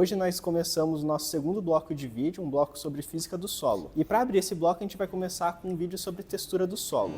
Hoje nós começamos o nosso segundo bloco de vídeo, um bloco sobre física do solo. E para abrir esse bloco a gente vai começar com um vídeo sobre textura do solo.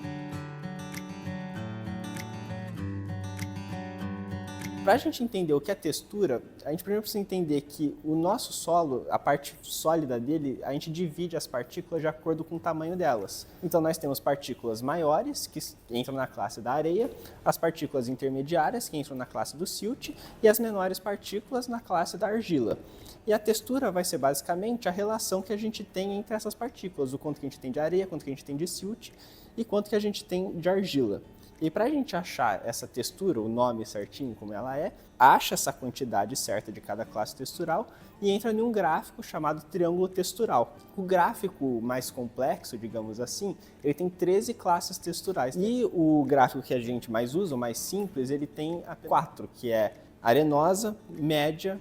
Para a gente entender o que é textura, a gente primeiro precisa entender que o nosso solo, a parte sólida dele, a gente divide as partículas de acordo com o tamanho delas. Então nós temos partículas maiores, que entram na classe da areia, as partículas intermediárias, que entram na classe do silt, e as menores partículas na classe da argila. E a textura vai ser basicamente a relação que a gente tem entre essas partículas, o quanto que a gente tem de areia, quanto que a gente tem de silt e quanto que a gente tem de argila. E para a gente achar essa textura, o nome certinho como ela é, acha essa quantidade certa de cada classe textural e entra em um gráfico chamado triângulo textural. O gráfico mais complexo, digamos assim, ele tem 13 classes texturais. E o gráfico que a gente mais usa, o mais simples, ele tem 4, que é arenosa, média,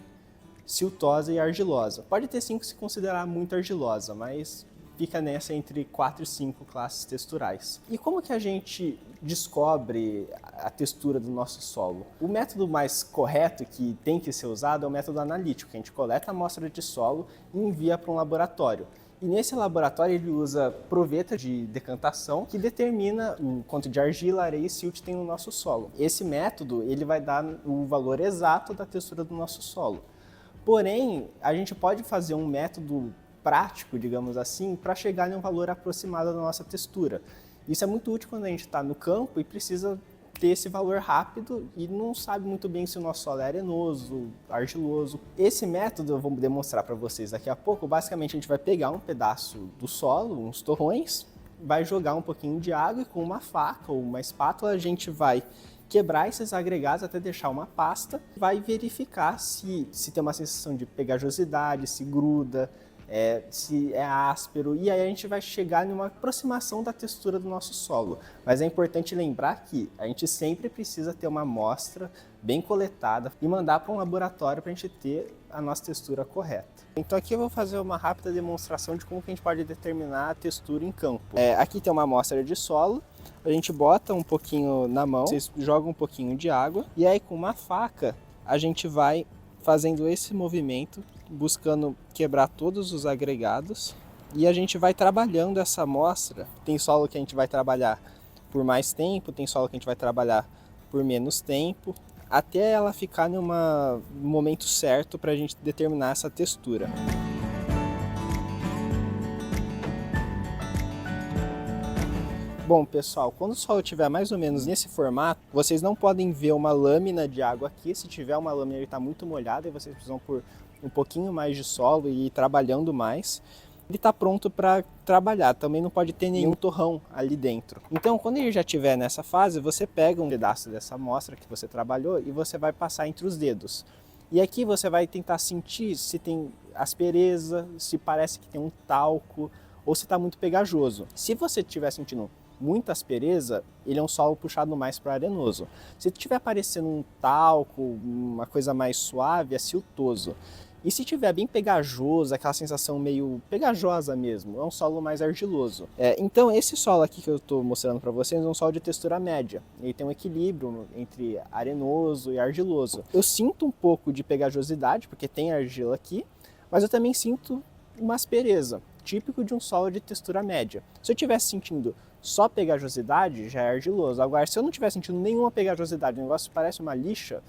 siltosa e argilosa. Pode ter 5 se considerar muito argilosa, mas fica nessa entre 4 e 5 classes texturais. E como que a gente descobre a textura do nosso solo? O método mais correto que tem que ser usado é o método analítico, que a gente coleta a amostra de solo e envia para um laboratório. E nesse laboratório ele usa proveta de decantação que determina o quanto de argila, areia e silt tem no nosso solo. Esse método ele vai dar o valor exato da textura do nosso solo. Porém, a gente pode fazer um método prático, digamos assim, para chegar em um valor aproximado da nossa textura. Isso é muito útil quando a gente está no campo e precisa ter esse valor rápido e não sabe muito bem se o nosso solo é arenoso, argiloso. Esse método eu vou demonstrar para vocês daqui a pouco. Basicamente a gente vai pegar um pedaço do solo, uns torrões, vai jogar um pouquinho de água e com uma faca ou uma espátula a gente vai quebrar esses agregados até deixar uma pasta, vai verificar se tem uma sensação de pegajosidade, se gruda, se é áspero, e aí a gente vai chegar em uma aproximação da textura do nosso solo. Mas é importante lembrar que a gente sempre precisa ter uma amostra bem coletada e mandar para um laboratório para a gente ter a nossa textura correta. Então aqui eu vou fazer uma rápida demonstração de como que a gente pode determinar a textura em campo. Aqui tem uma amostra de solo, a gente bota um pouquinho na mão, vocês jogam um pouquinho de água, e aí com uma faca a gente vai fazendo esse movimento, buscando quebrar todos os agregados, e a gente vai trabalhando essa amostra. Tem solo que a gente vai trabalhar por mais tempo, tem solo que a gente vai trabalhar por menos tempo, até ela ficar no momento certo para a gente determinar essa textura. Bom, pessoal, quando o solo estiver mais ou menos nesse formato, vocês não podem ver uma lâmina de água aqui. Se tiver uma lâmina, ele está muito molhado e vocês precisam pôr um pouquinho mais de solo e ir trabalhando mais. Ele está pronto para trabalhar, também não pode ter nenhum torrão ali dentro. Então, quando ele já estiver nessa fase, você pega um pedaço dessa amostra que você trabalhou e você vai passar entre os dedos. E aqui você vai tentar sentir se tem aspereza, se parece que tem um talco ou se está muito pegajoso. Se você estiver sentindo muita aspereza, ele é um solo puxado mais para arenoso. Se estiver parecendo um talco, uma coisa mais suave, é siltoso. E se tiver bem pegajoso, aquela sensação meio pegajosa mesmo, é um solo mais argiloso. Então esse solo aqui que eu estou mostrando para vocês é um solo de textura média. Ele tem um equilíbrio entre arenoso e argiloso. Eu sinto um pouco de pegajosidade, porque tem argila aqui, mas eu também sinto uma aspereza, típico de um solo de textura média. Se eu estivesse sentindo só pegajosidade, já é argiloso. Agora, se eu não estiver sentindo nenhuma pegajosidade, o negócio parece uma lixa,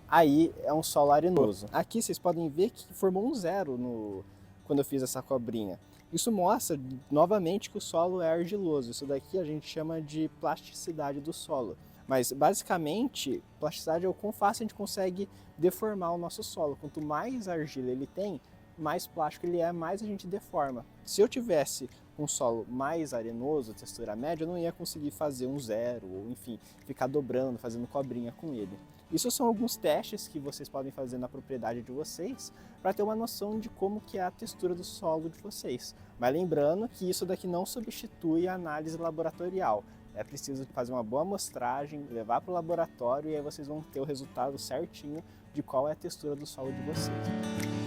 aí é um solo arenoso. Aqui vocês podem ver que formou um zero quando eu fiz essa cobrinha. Isso mostra novamente que o solo é argiloso. Isso daqui a gente chama de plasticidade do solo. Mas basicamente, plasticidade é o quão fácil a gente consegue deformar o nosso solo. Quanto mais argila ele tem, mais plástico ele é, mais a gente deforma. Se eu tivesse um solo mais arenoso, textura média, eu não ia conseguir fazer um zero, ou enfim, ficar dobrando, fazendo cobrinha com ele. Isso são alguns testes que vocês podem fazer na propriedade de vocês para ter uma noção de como que é a textura do solo de vocês. Mas lembrando que isso daqui não substitui a análise laboratorial. É preciso fazer uma boa amostragem, levar para o laboratório e aí vocês vão ter o resultado certinho de qual é a textura do solo de vocês.